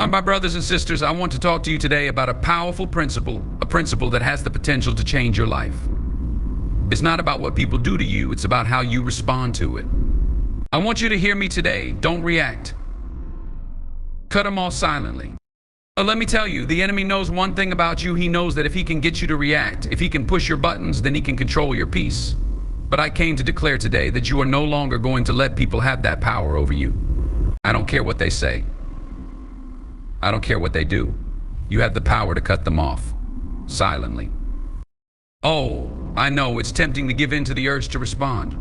My brothers and sisters, I want to talk to you today about a powerful principle, a principle that has the potential to change your life. It's not about what people do to you, it's about how you respond to it. I want you to hear me today. Don't react. Cut them off silently. Let me tell you, the enemy knows one thing about you. He knows that if he can get you to react, if he can push your buttons, then he can control your peace. But I came to declare today that you are no longer going to let people have that power over you. I don't care what they say. I don't care what they do. You have the power to cut them off, silently. Oh, I know it's tempting to give in to the urge to respond.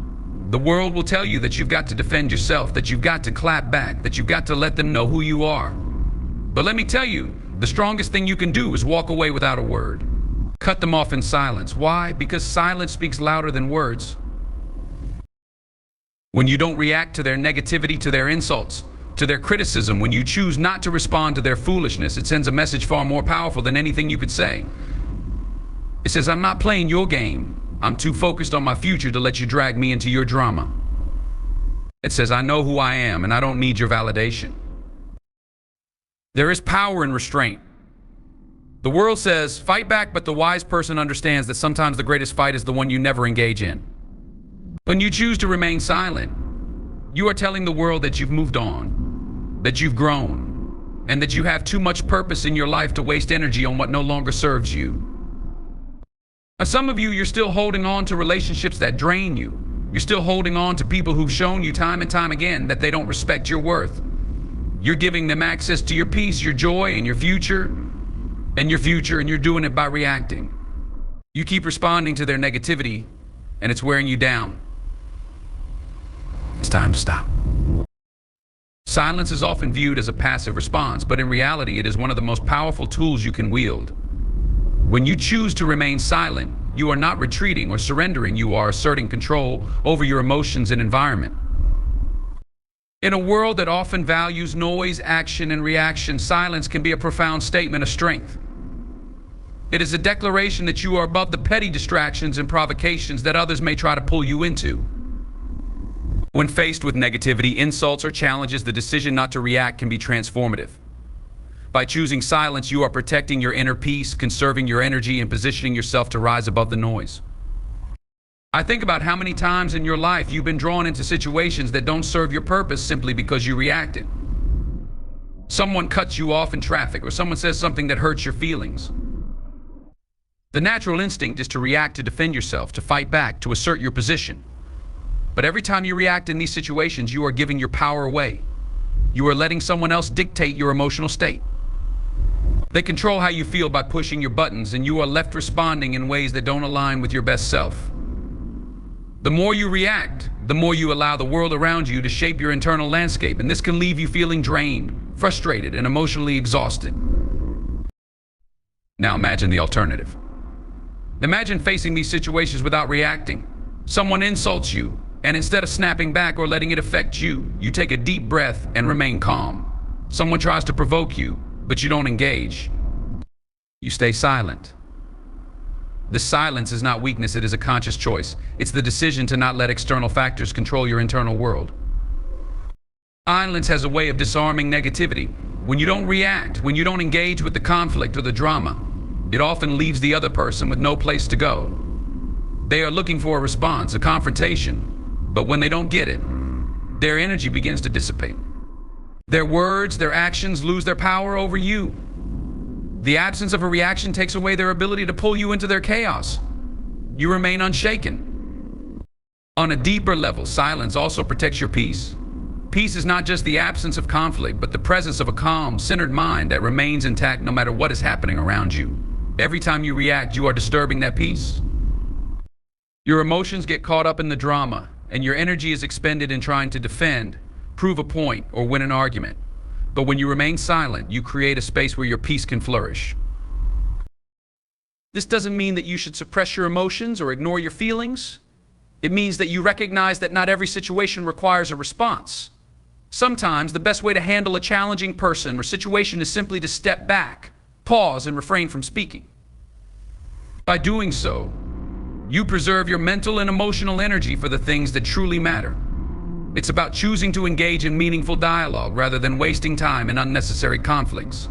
The world will tell you that you've got to defend yourself, that you've got to clap back, that you've got to let them know who you are. But let me tell you, the strongest thing you can do is walk away without a word. Cut them off in silence. Why? Because silence speaks louder than words. When you don't react to their negativity, to their insults, to their criticism, when you choose not to respond to their foolishness, it sends a message far more powerful than anything you could say. It says, I'm not playing your game. I'm too focused on my future to let you drag me into your drama. It says, I know who I am and I don't need your validation. There is power in restraint. The world says, fight back, but the wise person understands that sometimes the greatest fight is the one you never engage in. When you choose to remain silent, you are telling the world that you've moved on, that you've grown, and that you have too much purpose in your life to waste energy on what no longer serves you. Now, some of you, you're still holding on to relationships that drain you. You're still holding on to people who've shown you time and time again that they don't respect your worth. You're giving them access to your peace, your joy, and your future, and you're doing it by reacting. You keep responding to their negativity, and it's wearing you down. It's time to stop. Silence is often viewed as a passive response, but in reality, it is one of the most powerful tools you can wield. When you choose to remain silent, you are not retreating or surrendering, you are asserting control over your emotions and environment. In a world that often values noise, action, and reaction, silence can be a profound statement of strength. It is a declaration that you are above the petty distractions and provocations that others may try to pull you into. When faced with negativity, insults, or challenges, the decision not to react can be transformative. By choosing silence, you are protecting your inner peace, conserving your energy, and positioning yourself to rise above the noise. I think about how many times in your life you've been drawn into situations that don't serve your purpose simply because you reacted. Someone cuts you off in traffic, or someone says something that hurts your feelings. The natural instinct is to react, to defend yourself, to fight back, to assert your position. But every time you react in these situations, you are giving your power away. You are letting someone else dictate your emotional state. They control how you feel by pushing your buttons, and you are left responding in ways that don't align with your best self. The more you react, the more you allow the world around you to shape your internal landscape, and this can leave you feeling drained, frustrated, and emotionally exhausted. Now imagine the alternative. Imagine facing these situations without reacting. Someone insults you, and instead of snapping back or letting it affect you, you take a deep breath and remain calm. Someone tries to provoke you, but you don't engage. You stay silent. This silence is not weakness, it is a conscious choice. It's the decision to not let external factors control your internal world. Silence has a way of disarming negativity. When you don't react, when you don't engage with the conflict or the drama, it often leaves the other person with no place to go. They are looking for a response, a confrontation, but when they don't get it, their energy begins to dissipate. Their words, their actions lose their power over you. The absence of a reaction takes away their ability to pull you into their chaos. You remain unshaken. On a deeper level, silence also protects your peace. Peace is not just the absence of conflict, but the presence of a calm, centered mind that remains intact no matter what is happening around you. Every time you react, you are disturbing that peace. Your emotions get caught up in the drama, and your energy is expended in trying to defend, prove a point, or win an argument. But when you remain silent, you create a space where your peace can flourish. This doesn't mean that you should suppress your emotions or ignore your feelings. It means that you recognize that not every situation requires a response. Sometimes the best way to handle a challenging person or situation is simply to step back, pause, and refrain from speaking. By doing so, you preserve your mental and emotional energy for the things that truly matter. It's about choosing to engage in meaningful dialogue rather than wasting time in unnecessary conflicts.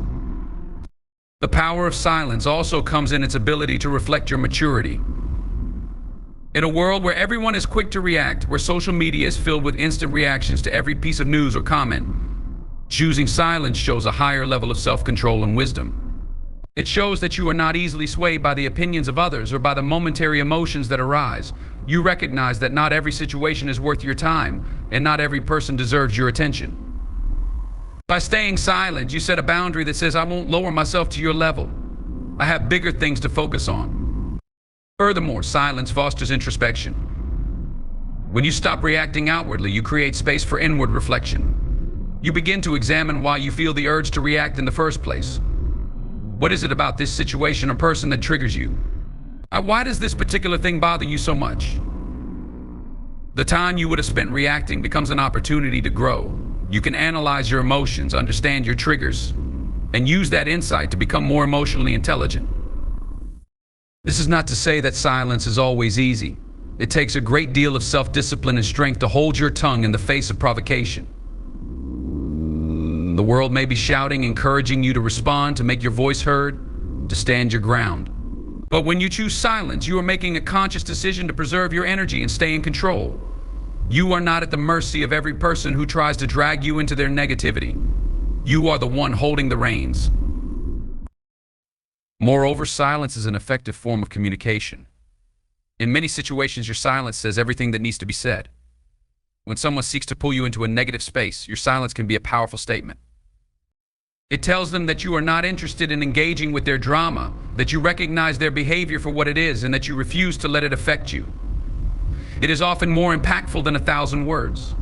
The power of silence also comes in its ability to reflect your maturity. In a world where everyone is quick to react, where social media is filled with instant reactions to every piece of news or comment, choosing silence shows a higher level of self-control and wisdom. It shows that you are not easily swayed by the opinions of others or by the momentary emotions that arise. You recognize that not every situation is worth your time, and not every person deserves your attention. By staying silent, you set a boundary that says, I won't lower myself to your level. I have bigger things to focus on. Furthermore, silence fosters introspection. When you stop reacting outwardly, you create space for inward reflection. You begin to examine why you feel the urge to react in the first place. What is it about this situation or person that triggers you? Why does this particular thing bother you so much? The time you would have spent reacting becomes an opportunity to grow. You can analyze your emotions, understand your triggers, and use that insight to become more emotionally intelligent. This is not to say that silence is always easy. It takes a great deal of self-discipline and strength to hold your tongue in the face of provocation. The world may be shouting, encouraging you to respond, to make your voice heard, to stand your ground. But when you choose silence, you are making a conscious decision to preserve your energy and stay in control. You are not at the mercy of every person who tries to drag you into their negativity. You are the one holding the reins. Moreover, silence is an effective form of communication. In many situations, your silence says everything that needs to be said. When someone seeks to pull you into a negative space, your silence can be a powerful statement. It tells them that you are not interested in engaging with their drama, that you recognize their behavior for what it is, and that you refuse to let it affect you. It is often more impactful than 1,000 words.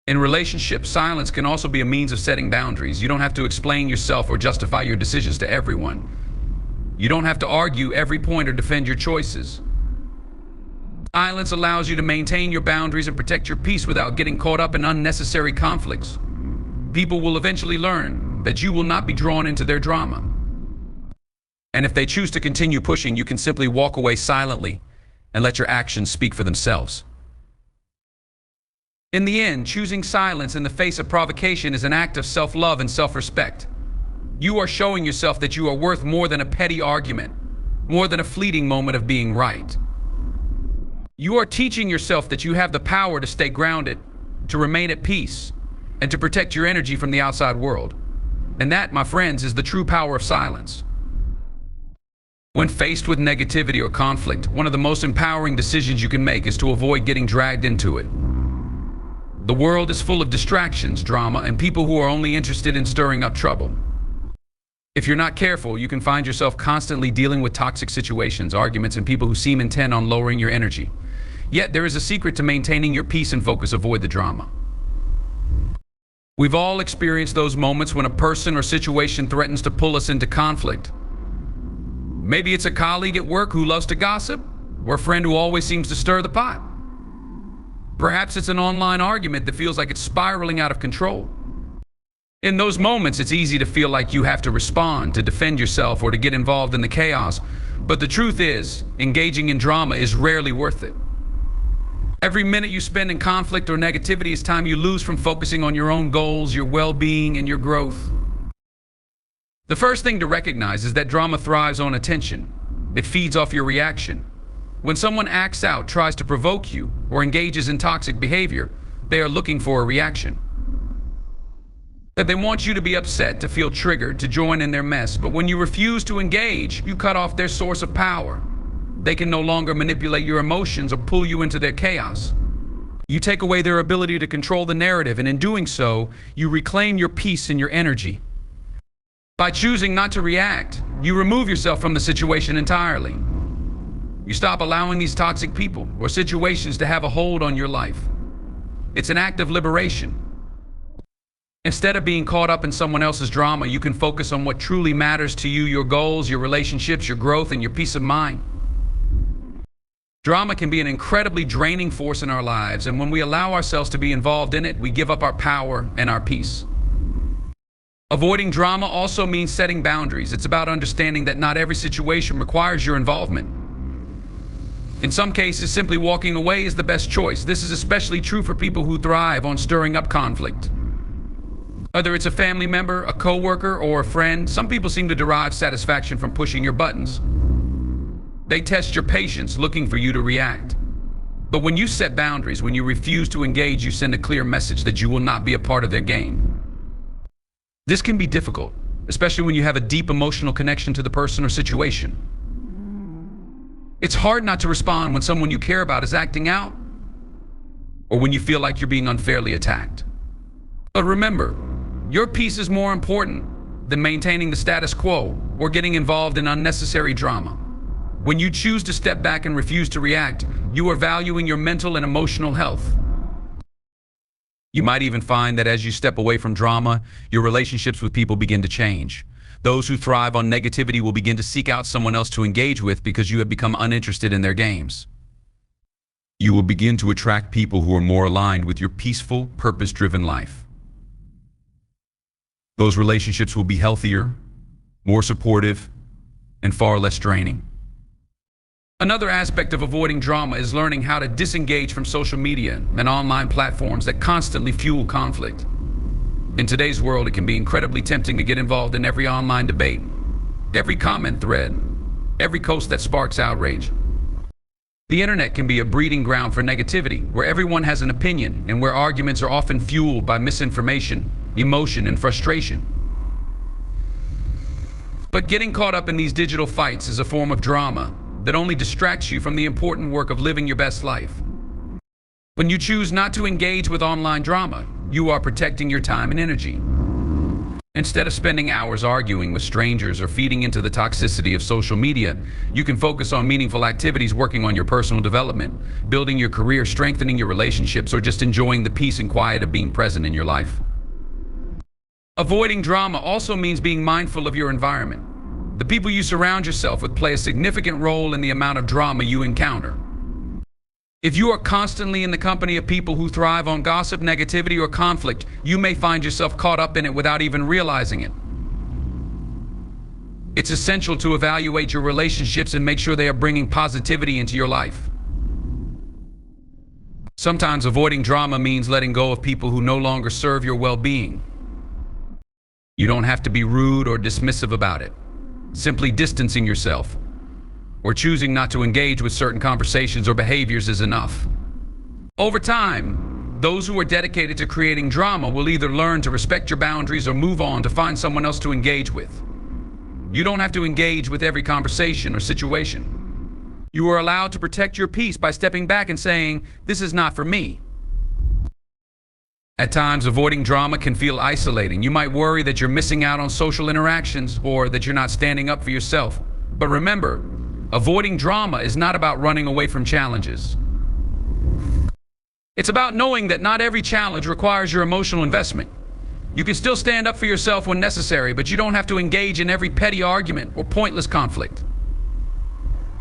In relationships, silence can also be a means of setting boundaries. You don't have to explain yourself or justify your decisions to everyone. You don't have to argue every point or defend your choices. Silence allows you to maintain your boundaries and protect your peace without getting caught up in unnecessary conflicts. People will eventually learn that you will not be drawn into their drama. And if they choose to continue pushing, you can simply walk away silently and let your actions speak for themselves. In the end, choosing silence in the face of provocation is an act of self-love and self-respect. You are showing yourself that you are worth more than a petty argument, more than a fleeting moment of being right. You are teaching yourself that you have the power to stay grounded, to remain at peace, and to protect your energy from the outside world. And that, my friends, is the true power of silence. When faced with negativity or conflict, one of the most empowering decisions you can make is to avoid getting dragged into it. The world is full of distractions, drama, and people who are only interested in stirring up trouble. If you're not careful, you can find yourself constantly dealing with toxic situations, arguments, and people who seem intent on lowering your energy. Yet there is a secret to maintaining your peace and focus. Avoid the drama. We've all experienced those moments when a person or situation threatens to pull us into conflict. Maybe it's a colleague at work who loves to gossip, or a friend who always seems to stir the pot. Perhaps it's an online argument that feels like it's spiraling out of control. In those moments, it's easy to feel like you have to respond, to defend yourself, or to get involved in the chaos. But the truth is, engaging in drama is rarely worth it. Every minute you spend in conflict or negativity is time you lose from focusing on your own goals, your well-being, and your growth. The first thing to recognize is that drama thrives on attention. It feeds off your reaction. When someone acts out, tries to provoke you, or engages in toxic behavior, they are looking for a reaction. They want you to be upset, to feel triggered, to join in their mess. But when you refuse to engage, you cut off their source of power. They can no longer manipulate your emotions or pull you into their chaos. You take away their ability to control the narrative, and in doing so, you reclaim your peace and your energy. By choosing not to react, you remove yourself from the situation entirely. You stop allowing these toxic people or situations to have a hold on your life. It's an act of liberation. Instead of being caught up in someone else's drama, you can focus on what truly matters to you, your goals, your relationships, your growth, and your peace of mind. Drama can be an incredibly draining force in our lives, and when we allow ourselves to be involved in it, we give up our power and our peace. Avoiding drama also means setting boundaries. It's about understanding that not every situation requires your involvement. In some cases, simply walking away is the best choice. This is especially true for people who thrive on stirring up conflict. Whether it's a family member, a coworker, or a friend, some people seem to derive satisfaction from pushing your buttons. They test your patience, looking for you to react. But when you set boundaries, when you refuse to engage, you send a clear message that you will not be a part of their game. This can be difficult, especially when you have a deep emotional connection to the person or situation. It's hard not to respond when someone you care about is acting out, or when you feel like you're being unfairly attacked. But remember, your peace is more important than maintaining the status quo or getting involved in unnecessary drama. When you choose to step back and refuse to react, you are valuing your mental and emotional health. You might even find that as you step away from drama, your relationships with people begin to change. Those who thrive on negativity will begin to seek out someone else to engage with because you have become uninterested in their games. You will begin to attract people who are more aligned with your peaceful, purpose-driven life. Those relationships will be healthier, more supportive, and far less draining. Another aspect of avoiding drama is learning how to disengage from social media and online platforms that constantly fuel conflict. In today's world, it can be incredibly tempting to get involved in every online debate, every comment thread, every post that sparks outrage. The internet can be a breeding ground for negativity, where everyone has an opinion and where arguments are often fueled by misinformation, emotion, and frustration. But getting caught up in these digital fights is a form of drama that only distracts you from the important work of living your best life. When you choose not to engage with online drama, you are protecting your time and energy. Instead of spending hours arguing with strangers or feeding into the toxicity of social media, you can focus on meaningful activities, working on your personal development, building your career, strengthening your relationships, or just enjoying the peace and quiet of being present in your life. Avoiding drama also means being mindful of your environment. The people you surround yourself with play a significant role in the amount of drama you encounter. If you are constantly in the company of people who thrive on gossip, negativity, or conflict, you may find yourself caught up in it without even realizing it. It's essential to evaluate your relationships and make sure they are bringing positivity into your life. Sometimes avoiding drama means letting go of people who no longer serve your well-being. You don't have to be rude or dismissive about it. Simply distancing yourself or choosing not to engage with certain conversations or behaviors is enough. Over time, those who are dedicated to creating drama will either learn to respect your boundaries or move on to find someone else to engage with. You don't have to engage with every conversation or situation. You are allowed to protect your peace by stepping back and saying, "This is not for me." At times, avoiding drama can feel isolating. You might worry that you're missing out on social interactions or that you're not standing up for yourself. But remember, avoiding drama is not about running away from challenges. It's about knowing that not every challenge requires your emotional investment. You can still stand up for yourself when necessary, but you don't have to engage in every petty argument or pointless conflict.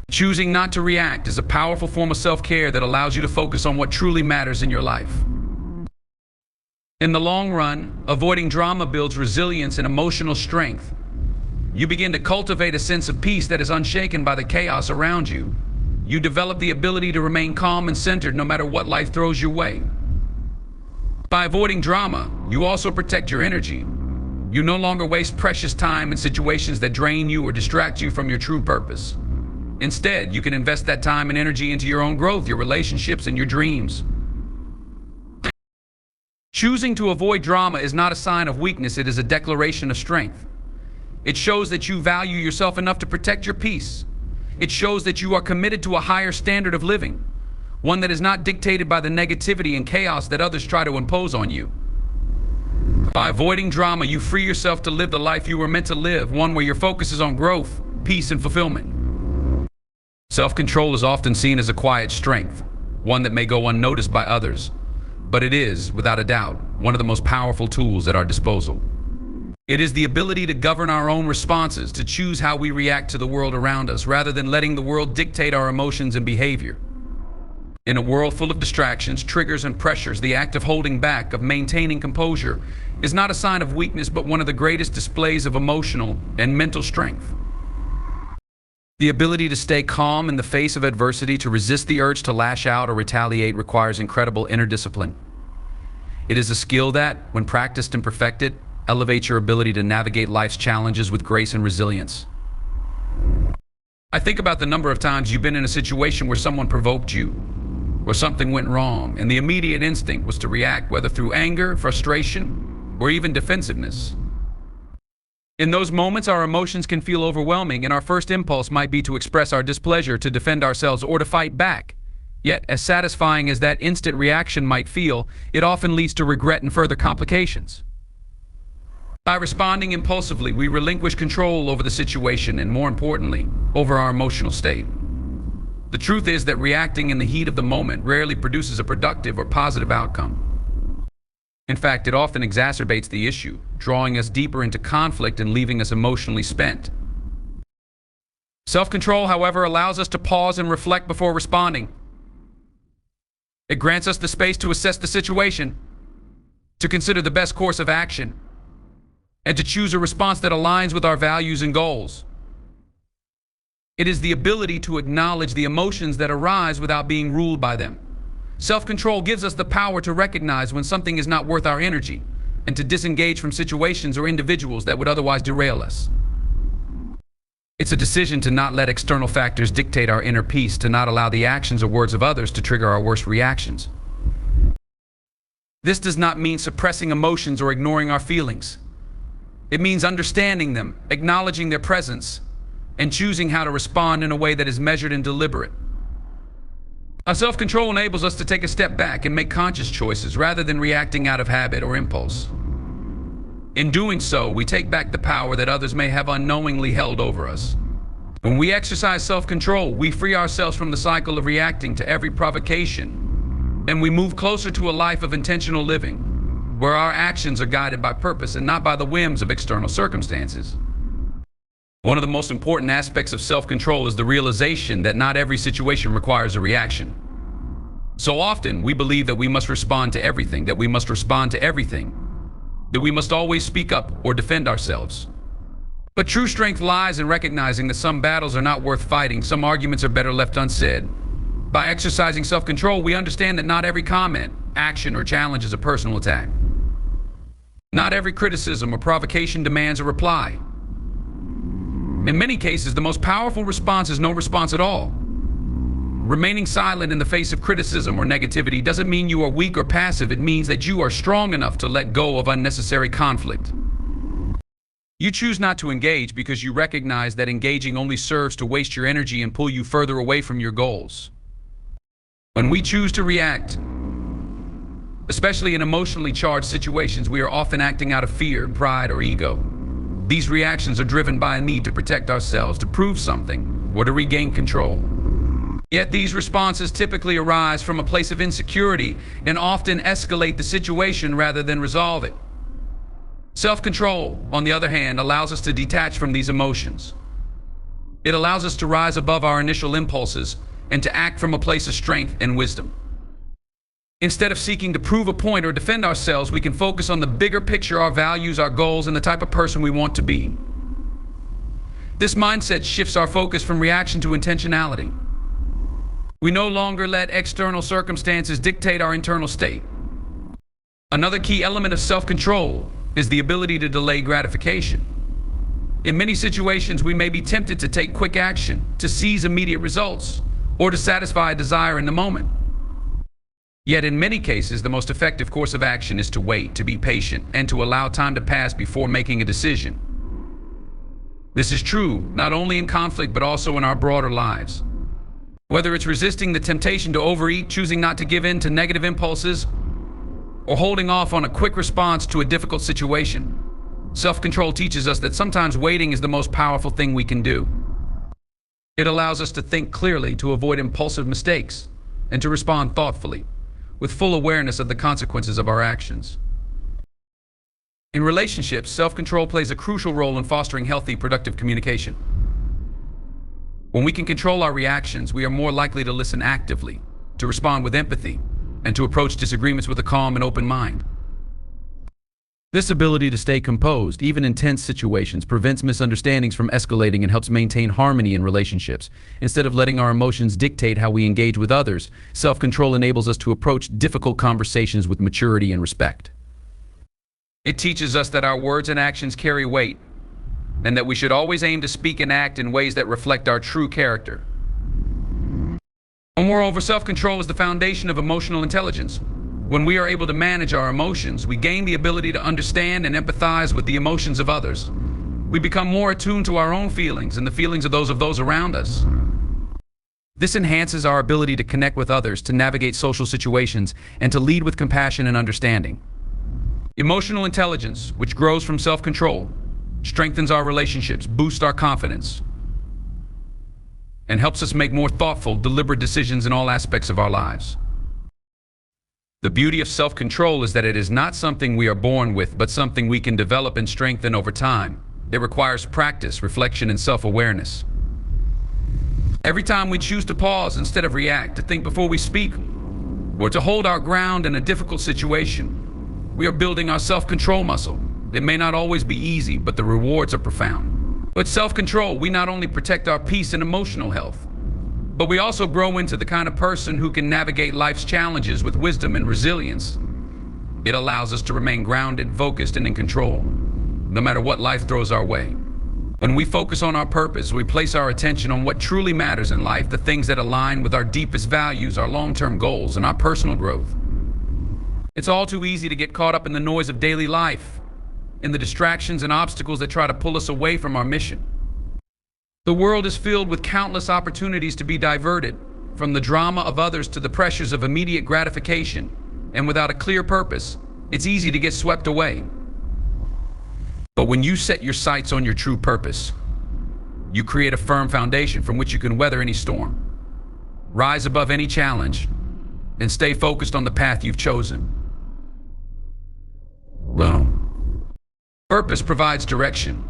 Choosing not to react is a powerful form of self-care that allows you to focus on what truly matters in your life. In the long run, avoiding drama builds resilience and emotional strength. You begin to cultivate a sense of peace that is unshaken by the chaos around you. You develop the ability to remain calm and centered no matter what life throws your way. By avoiding drama, you also protect your energy. You no longer waste precious time in situations that drain you or distract you from your true purpose. Instead, you can invest that time and energy into your own growth, your relationships, and your dreams. Choosing to avoid drama is not a sign of weakness, it is a declaration of strength. It shows that you value yourself enough to protect your peace. It shows that you are committed to a higher standard of living, one that is not dictated by the negativity and chaos that others try to impose on you. By avoiding drama, you free yourself to live the life you were meant to live, one where your focus is on growth, peace, and fulfillment. Self-control is often seen as a quiet strength, one that may go unnoticed by others, but it is, without a doubt, one of the most powerful tools at our disposal. It is the ability to govern our own responses, to choose how we react to the world around us, rather than letting the world dictate our emotions and behavior. In a world full of distractions, triggers, and pressures, the act of holding back, of maintaining composure, is not a sign of weakness, but one of the greatest displays of emotional and mental strength. The ability to stay calm in the face of adversity, to resist the urge to lash out or retaliate, requires incredible inner discipline. It is a skill that, when practiced and perfected, elevates your ability to navigate life's challenges with grace and resilience. I think about the number of times you've been in a situation where someone provoked you, where something went wrong, and the immediate instinct was to react, whether through anger, frustration, or even defensiveness. In those moments, our emotions can feel overwhelming, and our first impulse might be to express our displeasure, to defend ourselves, or to fight back. Yet, as satisfying as that instant reaction might feel, it often leads to regret and further complications. By responding impulsively, we relinquish control over the situation and, more importantly, over our emotional state. The truth is that reacting in the heat of the moment rarely produces a productive or positive outcome. In fact, it often exacerbates the issue, drawing us deeper into conflict and leaving us emotionally spent. Self-control, however, allows us to pause and reflect before responding. It grants us the space to assess the situation, to consider the best course of action, and to choose a response that aligns with our values and goals. It is the ability to acknowledge the emotions that arise without being ruled by them. Self-control gives us the power to recognize when something is not worth our energy, and to disengage from situations or individuals that would otherwise derail us. It's a decision to not let external factors dictate our inner peace, to not allow the actions or words of others to trigger our worst reactions. This does not mean suppressing emotions or ignoring our feelings. It means understanding them, acknowledging their presence, and choosing how to respond in a way that is measured and deliberate. Our self-control enables us to take a step back and make conscious choices rather than reacting out of habit or impulse. In doing so, we take back the power that others may have unknowingly held over us. When we exercise self-control, we free ourselves from the cycle of reacting to every provocation, and we move closer to a life of intentional living, where our actions are guided by purpose and not by the whims of external circumstances. One of the most important aspects of self-control is the realization that not every situation requires a reaction. So often, we believe that we must respond to everything, that we must always speak up or defend ourselves. But true strength lies in recognizing that some battles are not worth fighting, some arguments are better left unsaid. By exercising self-control, we understand that not every comment, action, or challenge is a personal attack. Not every criticism or provocation demands a reply. In many cases, the most powerful response is no response at all. Remaining silent in the face of criticism or negativity doesn't mean you are weak or passive. It means that you are strong enough to let go of unnecessary conflict. You choose not to engage because you recognize that engaging only serves to waste your energy and pull you further away from your goals. When we choose to react, especially in emotionally charged situations, we are often acting out of fear, pride, or ego. These reactions are driven by a need to protect ourselves, to prove something, or to regain control. Yet these responses typically arise from a place of insecurity and often escalate the situation rather than resolve it. Self-control, on the other hand, allows us to detach from these emotions. It allows us to rise above our initial impulses and to act from a place of strength and wisdom. Instead of seeking to prove a point or defend ourselves, we can focus on the bigger picture, our values, our goals, and the type of person we want to be. This mindset shifts our focus from reaction to intentionality. We no longer let external circumstances dictate our internal state. Another key element of self-control is the ability to delay gratification. In many situations, we may be tempted to take quick action, to seize immediate results, or to satisfy a desire in the moment. Yet in many cases, the most effective course of action is to wait, to be patient, and to allow time to pass before making a decision. This is true not only in conflict, but also in our broader lives. Whether it's resisting the temptation to overeat, choosing not to give in to negative impulses, or holding off on a quick response to a difficult situation, self-control teaches us that sometimes waiting is the most powerful thing we can do. It allows us to think clearly, to avoid impulsive mistakes, and to respond thoughtfully, with full awareness of the consequences of our actions. In relationships, self-control plays a crucial role in fostering healthy, productive communication. When we can control our reactions, we are more likely to listen actively, to respond with empathy, and to approach disagreements with a calm and open mind. This ability to stay composed, even in tense situations, prevents misunderstandings from escalating and helps maintain harmony in relationships. Instead of letting our emotions dictate how we engage with others, self-control enables us to approach difficult conversations with maturity and respect. It teaches us that our words and actions carry weight, and that we should always aim to speak and act in ways that reflect our true character. Moreover, self-control is the foundation of emotional intelligence. When we are able to manage our emotions, we gain the ability to understand and empathize with the emotions of others. We become more attuned to our own feelings and the feelings of those around us. This enhances our ability to connect with others, to navigate social situations, and to lead with compassion and understanding. Emotional intelligence, which grows from self-control, strengthens our relationships, boosts our confidence, and helps us make more thoughtful, deliberate decisions in all aspects of our lives. The beauty of self-control is that it is not something we are born with, but something we can develop and strengthen over time. It requires practice, reflection, and self-awareness. Every time we choose to pause instead of react, to think before we speak, or to hold our ground in a difficult situation, we are building our self-control muscle. It may not always be easy, but the rewards are profound. With self-control, we not only protect our peace and emotional health, but we also grow into the kind of person who can navigate life's challenges with wisdom and resilience. It allows us to remain grounded, focused, and in control, no matter what life throws our way. When we focus on our purpose, we place our attention on what truly matters in life, the things that align with our deepest values, our long-term goals, and our personal growth. It's all too easy to get caught up in the noise of daily life, in the distractions and obstacles that try to pull us away from our mission. The world is filled with countless opportunities to be diverted, from the drama of others to the pressures of immediate gratification, and without a clear purpose, it's easy to get swept away. But when you set your sights on your true purpose, you create a firm foundation from which you can weather any storm, rise above any challenge, and stay focused on the path you've chosen. Well, purpose provides direction.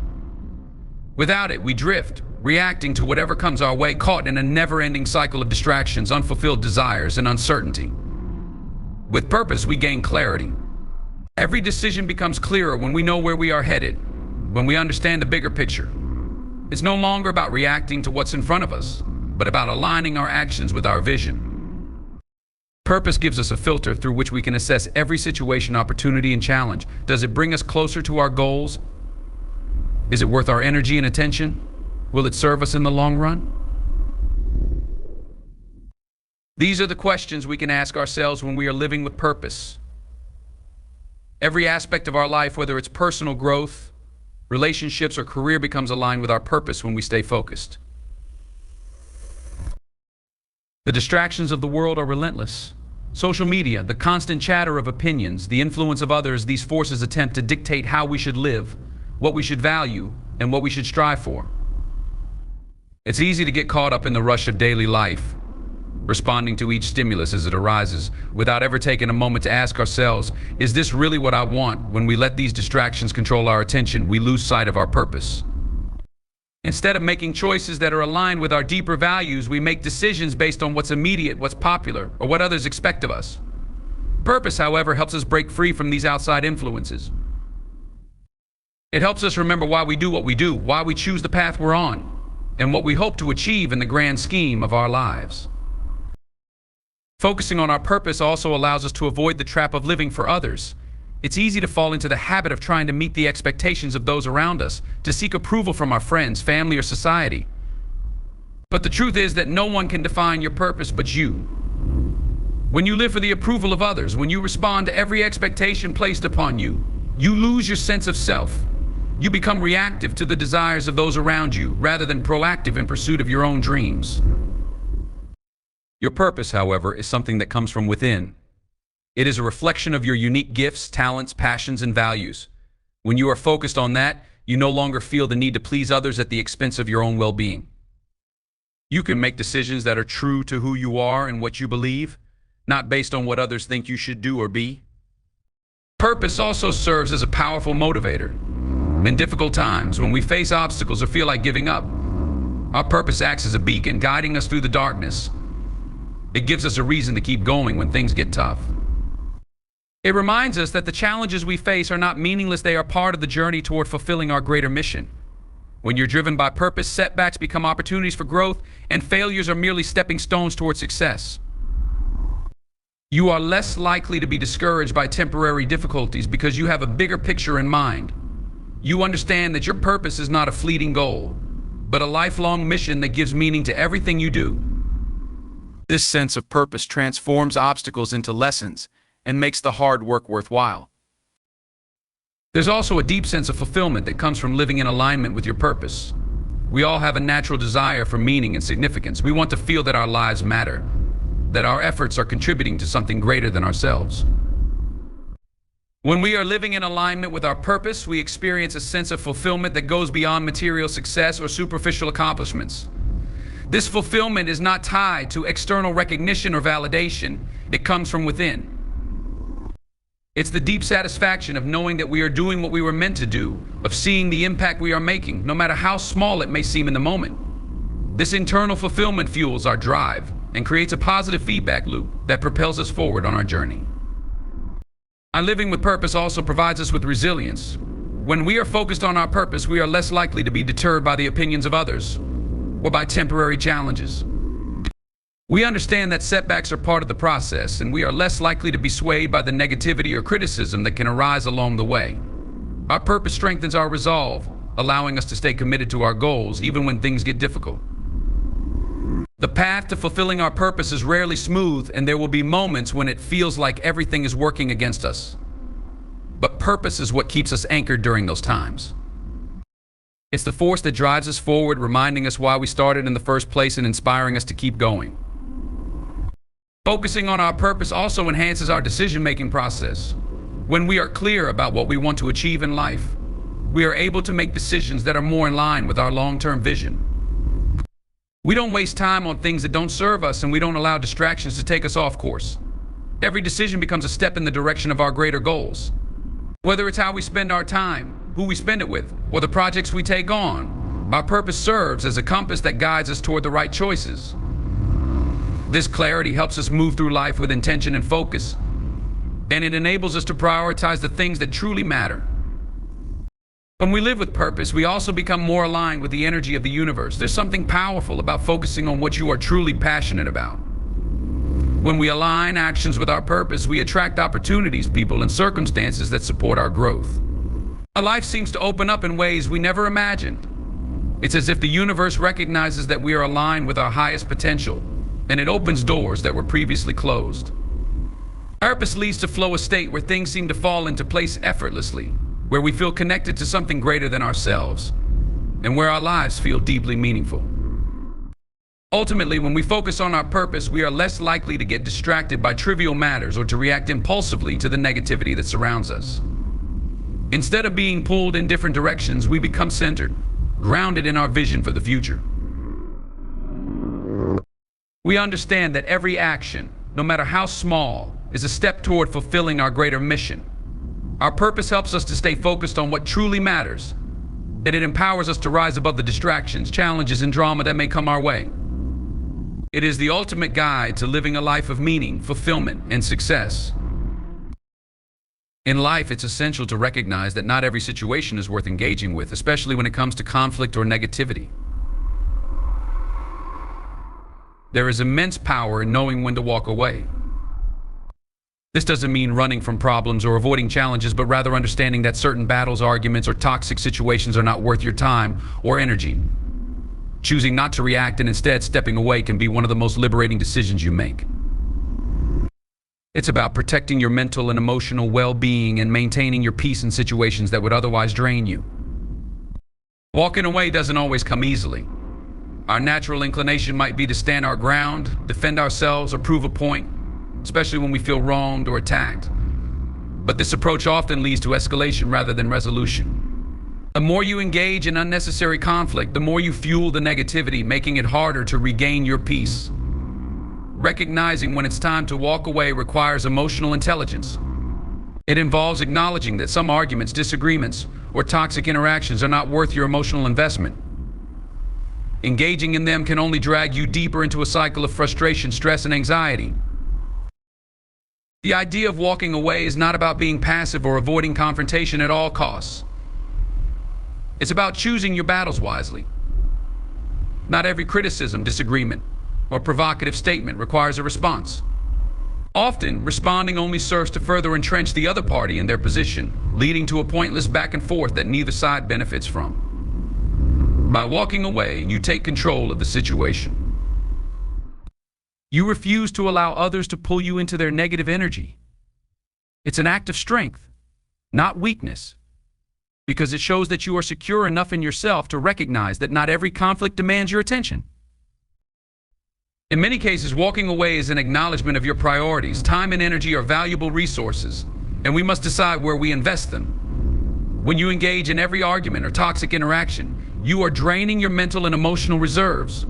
Without it, we drift, reacting to whatever comes our way, caught in a never-ending cycle of distractions, unfulfilled desires, and uncertainty. With purpose, we gain clarity. Every decision becomes clearer when we know where we are headed, when we understand the bigger picture. It's no longer about reacting to what's in front of us, but about aligning our actions with our vision. Purpose gives us a filter through which we can assess every situation, opportunity, and challenge. Does it bring us closer to our goals? Is it worth our energy and attention? Will it serve us in the long run? These are the questions we can ask ourselves when we are living with purpose. Every aspect of our life, whether it's personal growth, relationships, or career, becomes aligned with our purpose when we stay focused. The distractions of the world are relentless. Social media, the constant chatter of opinions, the influence of others, these forces attempt to dictate how we should live, what we should value, and what we should strive for. It's easy to get caught up in the rush of daily life, responding to each stimulus as it arises, without ever taking a moment to ask ourselves, is this really what I want? When we let these distractions control our attention, we lose sight of our purpose. Instead of making choices that are aligned with our deeper values, we make decisions based on what's immediate, what's popular, or what others expect of us. Purpose, however, helps us break free from these outside influences. It helps us remember why we do what we do, why we choose the path we're on, and what we hope to achieve in the grand scheme of our lives. Focusing on our purpose also allows us to avoid the trap of living for others. It's easy to fall into the habit of trying to meet the expectations of those around us, to seek approval from our friends, family, or society. But the truth is that no one can define your purpose but you. When you live for the approval of others, when you respond to every expectation placed upon you, you lose your sense of self. You become reactive to the desires of those around you, rather than proactive in pursuit of your own dreams. Your purpose, however, is something that comes from within. It is a reflection of your unique gifts, talents, passions, and values. When you are focused on that, you no longer feel the need to please others at the expense of your own well-being. You can make decisions that are true to who you are and what you believe, not based on what others think you should do or be. Purpose also serves as a powerful motivator. In difficult times, when we face obstacles or feel like giving up, our purpose acts as a beacon, guiding us through the darkness. It gives us a reason to keep going when things get tough. It reminds us that the challenges we face are not meaningless, they are part of the journey toward fulfilling our greater mission. When you're driven by purpose, setbacks become opportunities for growth, and failures are merely stepping stones toward success. You are less likely to be discouraged by temporary difficulties because you have a bigger picture in mind. You understand that your purpose is not a fleeting goal, but a lifelong mission that gives meaning to everything you do. This sense of purpose transforms obstacles into lessons and makes the hard work worthwhile. There's also a deep sense of fulfillment that comes from living in alignment with your purpose. We all have a natural desire for meaning and significance. We want to feel that our lives matter, that our efforts are contributing to something greater than ourselves. When we are living in alignment with our purpose, we experience a sense of fulfillment that goes beyond material success or superficial accomplishments. This fulfillment is not tied to external recognition or validation. It comes from within. It's the deep satisfaction of knowing that we are doing what we were meant to do, of seeing the impact we are making, no matter how small it may seem in the moment. This internal fulfillment fuels our drive and creates a positive feedback loop that propels us forward on our journey. Our living with purpose also provides us with resilience. When we are focused on our purpose, we are less likely to be deterred by the opinions of others or by temporary challenges. We understand that setbacks are part of the process, and we are less likely to be swayed by the negativity or criticism that can arise along the way. Our purpose strengthens our resolve, allowing us to stay committed to our goals even when things get difficult. The path to fulfilling our purpose is rarely smooth, and there will be moments when it feels like everything is working against us. But purpose is what keeps us anchored during those times. It's the force that drives us forward, reminding us why we started in the first place and inspiring us to keep going. Focusing on our purpose also enhances our decision-making process. When we are clear about what we want to achieve in life, we are able to make decisions that are more in line with our long-term vision. We don't waste time on things that don't serve us, and we don't allow distractions to take us off course. Every decision becomes a step in the direction of our greater goals. Whether it's how we spend our time, who we spend it with, or the projects we take on, our purpose serves as a compass that guides us toward the right choices. This clarity helps us move through life with intention and focus, and it enables us to prioritize the things that truly matter. When we live with purpose, we also become more aligned with the energy of the universe. There's something powerful about focusing on what you are truly passionate about. When we align actions with our purpose, we attract opportunities, people, and circumstances that support our growth. Our life seems to open up in ways we never imagined. It's as if the universe recognizes that we are aligned with our highest potential, and it opens doors that were previously closed. Purpose leads to flow, a state where things seem to fall into place effortlessly, where we feel connected to something greater than ourselves, and where our lives feel deeply meaningful. Ultimately, when we focus on our purpose, we are less likely to get distracted by trivial matters or to react impulsively to the negativity that surrounds us. Instead of being pulled in different directions, we become centered, grounded in our vision for the future. We understand that every action, no matter how small, is a step toward fulfilling our greater mission. Our purpose helps us to stay focused on what truly matters, and it empowers us to rise above the distractions, challenges, and drama that may come our way. It is the ultimate guide to living a life of meaning, fulfillment, and success. In life, it's essential to recognize that not every situation is worth engaging with, especially when it comes to conflict or negativity. There is immense power in knowing when to walk away. This doesn't mean running from problems or avoiding challenges, but rather understanding that certain battles, arguments, or toxic situations are not worth your time or energy. Choosing not to react and instead stepping away can be one of the most liberating decisions you make. It's about protecting your mental and emotional well-being and maintaining your peace in situations that would otherwise drain you. Walking away doesn't always come easily. Our natural inclination might be to stand our ground, defend ourselves, or prove a point, especially when we feel wronged or attacked. But this approach often leads to escalation rather than resolution. The more you engage in unnecessary conflict, the more you fuel the negativity, making it harder to regain your peace. Recognizing when it's time to walk away requires emotional intelligence. It involves acknowledging that some arguments, disagreements, or toxic interactions are not worth your emotional investment. Engaging in them can only drag you deeper into a cycle of frustration, stress, and anxiety. The idea of walking away is not about being passive or avoiding confrontation at all costs. It's about choosing your battles wisely. Not every criticism, disagreement, or provocative statement requires a response. Often, responding only serves to further entrench the other party in their position, leading to a pointless back and forth that neither side benefits from. By walking away, you take control of the situation. You refuse to allow others to pull you into their negative energy. It's an act of strength, not weakness, because it shows that you are secure enough in yourself to recognize that not every conflict demands your attention. In many cases, walking away is an acknowledgement of your priorities. Time and energy are valuable resources, and we must decide where we invest them. When you engage in every argument or toxic interaction, you are draining your mental and emotional reserves.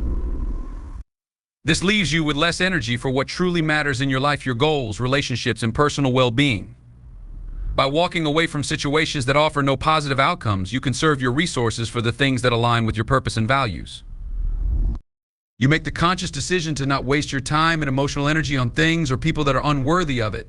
This leaves you with less energy for what truly matters in your life: your goals, relationships, and personal well-being. By walking away from situations that offer no positive outcomes, you conserve your resources for the things that align with your purpose and values. You make the conscious decision to not waste your time and emotional energy on things or people that are unworthy of it.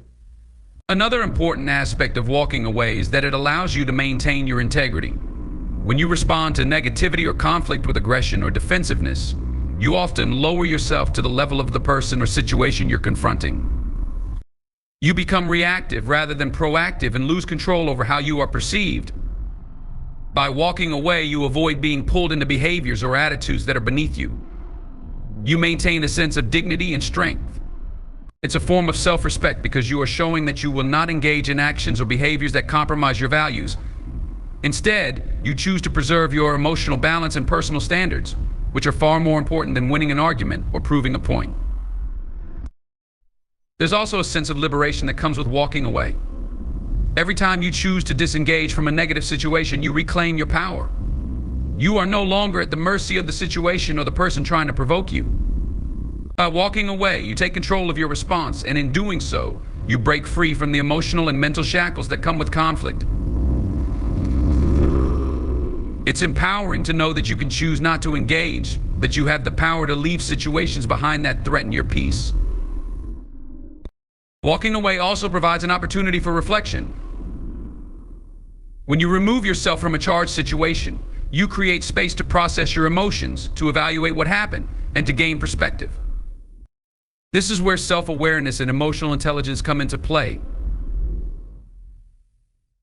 Another important aspect of walking away is that it allows you to maintain your integrity. When you respond to negativity or conflict with aggression or defensiveness, you often lower yourself to the level of the person or situation you're confronting. You become reactive rather than proactive and lose control over how you are perceived. By walking away, you avoid being pulled into behaviors or attitudes that are beneath you. You maintain a sense of dignity and strength. It's a form of self-respect because you are showing that you will not engage in actions or behaviors that compromise your values. Instead, you choose to preserve your emotional balance and personal standards, which are far more important than winning an argument or proving a point. There's also a sense of liberation that comes with walking away. Every time you choose to disengage from a negative situation, you reclaim your power. You are no longer at the mercy of the situation or the person trying to provoke you. By walking away, you take control of your response, and in doing so, you break free from the emotional and mental shackles that come with conflict. It's empowering to know that you can choose not to engage, that you have the power to leave situations behind that threaten your peace. Walking away also provides an opportunity for reflection. When you remove yourself from a charged situation, you create space to process your emotions, to evaluate what happened, and to gain perspective. This is where self-awareness and emotional intelligence come into play.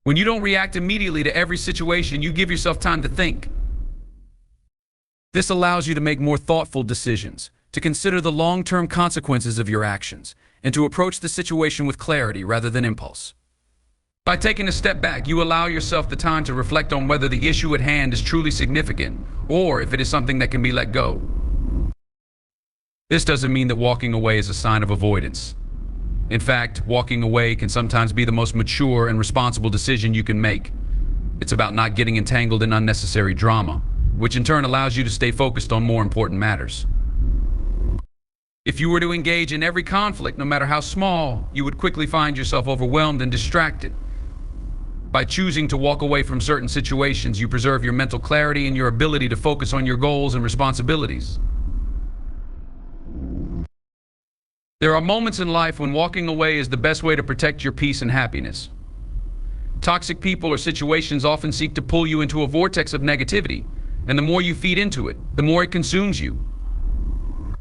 When you don't react immediately to every situation, you give yourself time to think. This allows you to make more thoughtful decisions, to consider the long-term consequences of your actions, and to approach the situation with clarity rather than impulse. By taking a step back, you allow yourself the time to reflect on whether the issue at hand is truly significant, or if it is something that can be let go. This doesn't mean that walking away is a sign of avoidance. In fact, walking away can sometimes be the most mature and responsible decision you can make. It's about not getting entangled in unnecessary drama, which in turn allows you to stay focused on more important matters. If you were to engage in every conflict, no matter how small, you would quickly find yourself overwhelmed and distracted. By choosing to walk away from certain situations, you preserve your mental clarity and your ability to focus on your goals and responsibilities. There are moments in life when walking away is the best way to protect your peace and happiness. Toxic people or situations often seek to pull you into a vortex of negativity, and the more you feed into it, the more it consumes you.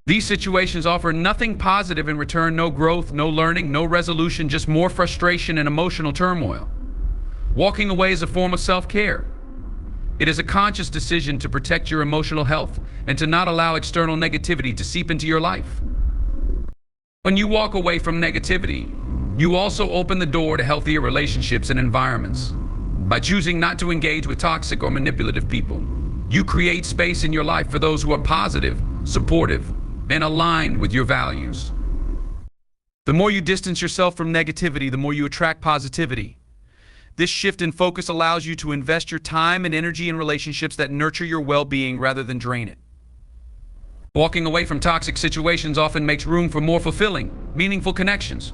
These situations offer nothing positive in return: no growth, no learning, no resolution, just more frustration and emotional turmoil. Walking away is a form of self-care. It is a conscious decision to protect your emotional health and to not allow external negativity to seep into your life. When you walk away from negativity, you also open the door to healthier relationships and environments. By choosing not to engage with toxic or manipulative people, you create space in your life for those who are positive, supportive, and aligned with your values. The more you distance yourself from negativity, the more you attract positivity. This shift in focus allows you to invest your time and energy in relationships that nurture your well-being rather than drain it. Walking away from toxic situations often makes room for more fulfilling, meaningful connections.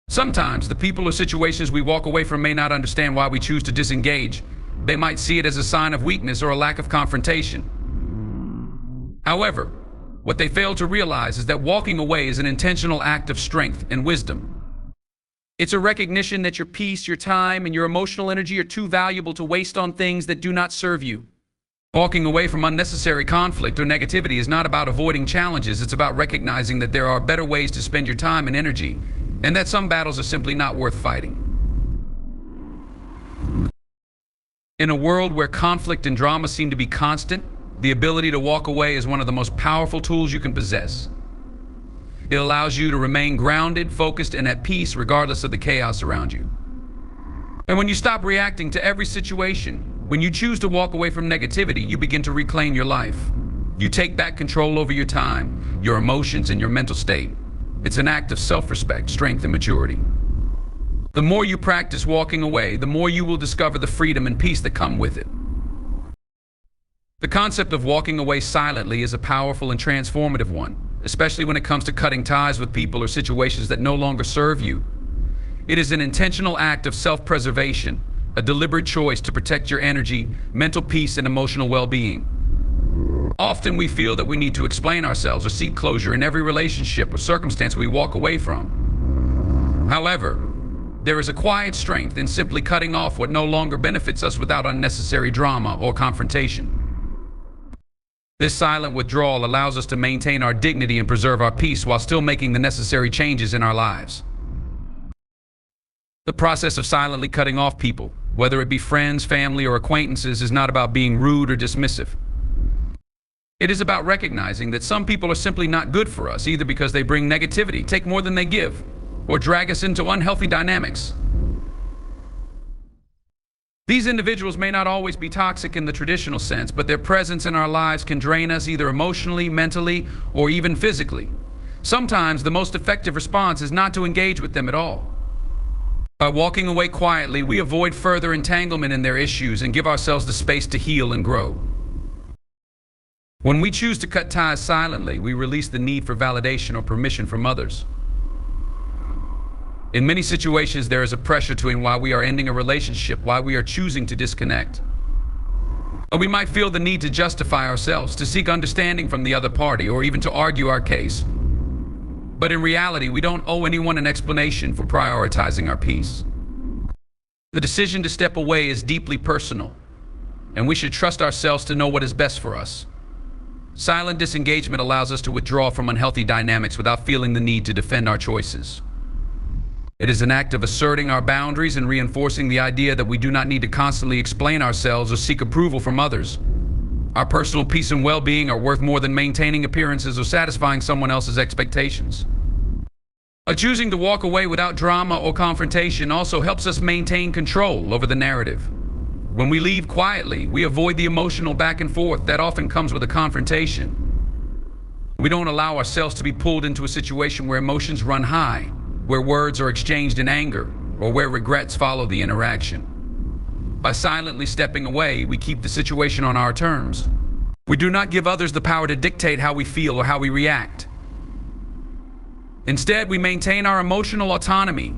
Sometimes the people or situations we walk away from may not understand why we choose to disengage. They might see it as a sign of weakness or a lack of confrontation. However, what they fail to realize is that walking away is an intentional act of strength and wisdom. It's a recognition that your peace, your time, and your emotional energy are too valuable to waste on things that do not serve you. Walking away from unnecessary conflict or negativity is not about avoiding challenges. It's about recognizing that there are better ways to spend your time and energy, and that some battles are simply not worth fighting. In a world where conflict and drama seem to be constant, the ability to walk away is one of the most powerful tools you can possess. It allows you to remain grounded, focused, and at peace regardless of the chaos around you. And when you stop reacting to every situation, when you choose to walk away from negativity, you begin to reclaim your life. You take back control over your time, your emotions, and your mental state. It's an act of self-respect, strength, and maturity. The more you practice walking away, the more you will discover the freedom and peace that come with it. The concept of walking away silently is a powerful and transformative one, especially when it comes to cutting ties with people or situations that no longer serve you. It is an intentional act of self-preservation, a deliberate choice to protect your energy, mental peace, and emotional well-being. Often we feel that we need to explain ourselves or seek closure in every relationship or circumstance we walk away from. However, there is a quiet strength in simply cutting off what no longer benefits us without unnecessary drama or confrontation. This silent withdrawal allows us to maintain our dignity and preserve our peace while still making the necessary changes in our lives. The process of silently cutting off people, whether it be friends, family, or acquaintances, is not about being rude or dismissive. It is about recognizing that some people are simply not good for us, either because they bring negativity, take more than they give, or drag us into unhealthy dynamics. These individuals may not always be toxic in the traditional sense, but their presence in our lives can drain us either emotionally, mentally, or even physically. Sometimes the most effective response is not to engage with them at all. By walking away quietly, we avoid further entanglement in their issues and give ourselves the space to heal and grow. When we choose to cut ties silently, we release the need for validation or permission from others. In many situations, there is a pressure to why we are ending a relationship, why we are choosing to disconnect. Or we might feel the need to justify ourselves, to seek understanding from the other party, or even to argue our case. But in reality, we don't owe anyone an explanation for prioritizing our peace. The decision to step away is deeply personal, and we should trust ourselves to know what is best for us. Silent disengagement allows us to withdraw from unhealthy dynamics without feeling the need to defend our choices. It is an act of asserting our boundaries and reinforcing the idea that we do not need to constantly explain ourselves or seek approval from others. Our personal peace and well-being are worth more than maintaining appearances or satisfying someone else's expectations. Choosing to walk away without drama or confrontation also helps us maintain control over the narrative. When we leave quietly, we avoid the emotional back and forth that often comes with a confrontation. We don't allow ourselves to be pulled into a situation where emotions run high, where words are exchanged in anger, or where regrets follow the interaction. By silently stepping away, we keep the situation on our terms. We do not give others the power to dictate how we feel or how we react. Instead, we maintain our emotional autonomy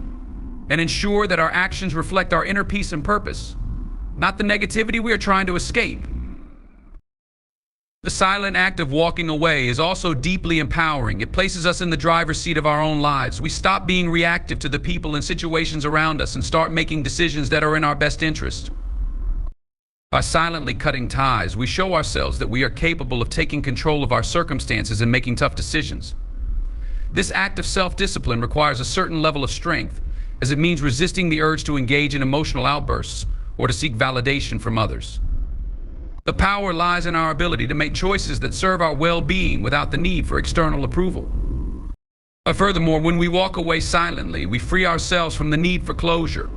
and ensure that our actions reflect our inner peace and purpose, not the negativity we are trying to escape. The silent act of walking away is also deeply empowering. It places us in the driver's seat of our own lives. We stop being reactive to the people and situations around us and start making decisions that are in our best interest. By silently cutting ties, we show ourselves that we are capable of taking control of our circumstances and making tough decisions. This act of self-discipline requires a certain level of strength, as it means resisting the urge to engage in emotional outbursts or to seek validation from others. The power lies in our ability to make choices that serve our well-being without the need for external approval. Furthermore, when we walk away silently, we free ourselves from the need for closure.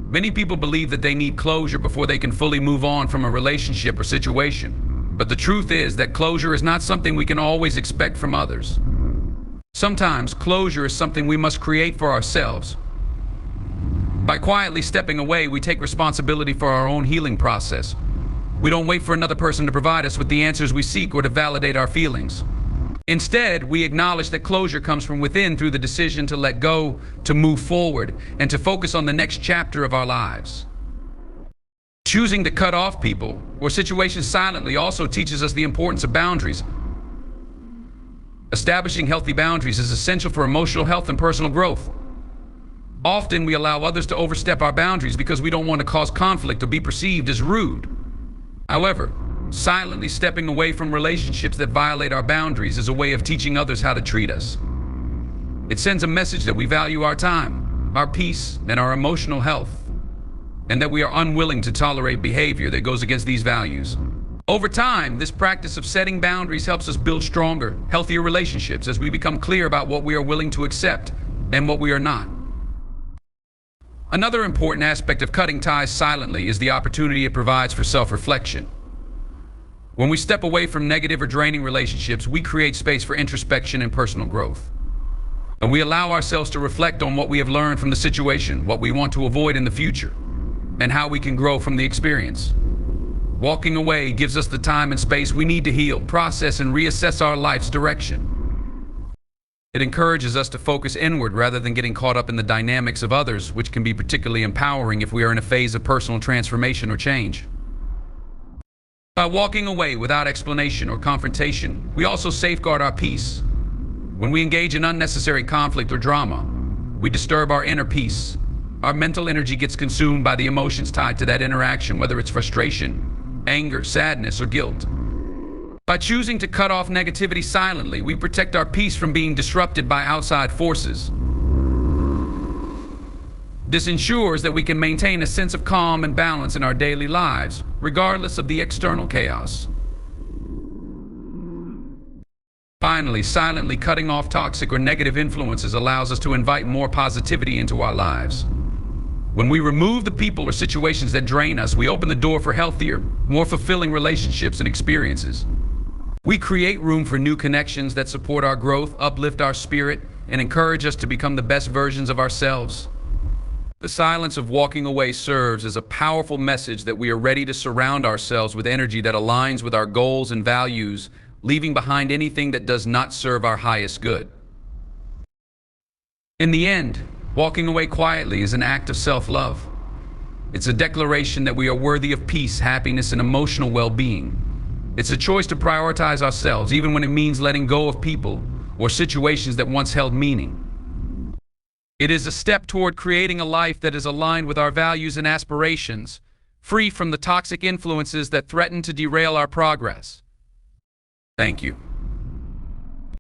Many people believe that they need closure before they can fully move on from a relationship or situation. But the truth is that closure is not something we can always expect from others. Sometimes closure is something we must create for ourselves. By quietly stepping away, we take responsibility for our own healing process. We don't wait for another person to provide us with the answers we seek or to validate our feelings. Instead, we acknowledge that closure comes from within through the decision to let go, to move forward, and to focus on the next chapter of our lives. Choosing to cut off people or situations silently also teaches us the importance of boundaries. Establishing healthy boundaries is essential for emotional health and personal growth. Often we allow others to overstep our boundaries because we don't want to cause conflict or be perceived as rude. However, silently stepping away from relationships that violate our boundaries is a way of teaching others how to treat us. It sends a message that we value our time, our peace, and our emotional health, and that we are unwilling to tolerate behavior that goes against these values. Over time, this practice of setting boundaries helps us build stronger, healthier relationships as we become clear about what we are willing to accept and what we are not. Another important aspect of cutting ties silently is the opportunity it provides for self-reflection. When we step away from negative or draining relationships, we create space for introspection and personal growth. And we allow ourselves to reflect on what we have learned from the situation, what we want to avoid in the future, and how we can grow from the experience. Walking away gives us the time and space we need to heal, process, and reassess our life's direction. It encourages us to focus inward rather than getting caught up in the dynamics of others, which can be particularly empowering if we are in a phase of personal transformation or change. By walking away without explanation or confrontation, we also safeguard our peace. When we engage in unnecessary conflict or drama, we disturb our inner peace. Our mental energy gets consumed by the emotions tied to that interaction, whether it's frustration, anger, sadness, or guilt. By choosing to cut off negativity silently, we protect our peace from being disrupted by outside forces. This ensures that we can maintain a sense of calm and balance in our daily lives, regardless of the external chaos. Finally, silently cutting off toxic or negative influences allows us to invite more positivity into our lives. When we remove the people or situations that drain us, we open the door for healthier, more fulfilling relationships and experiences. We create room for new connections that support our growth, uplift our spirit, and encourage us to become the best versions of ourselves. The silence of walking away serves as a powerful message that we are ready to surround ourselves with energy that aligns with our goals and values, leaving behind anything that does not serve our highest good. In the end, walking away quietly is an act of self-love. It's a declaration that we are worthy of peace, happiness, and emotional well-being. It's a choice to prioritize ourselves, even when it means letting go of people or situations that once held meaning. It is a step toward creating a life that is aligned with our values and aspirations, free from the toxic influences that threaten to derail our progress. Thank you.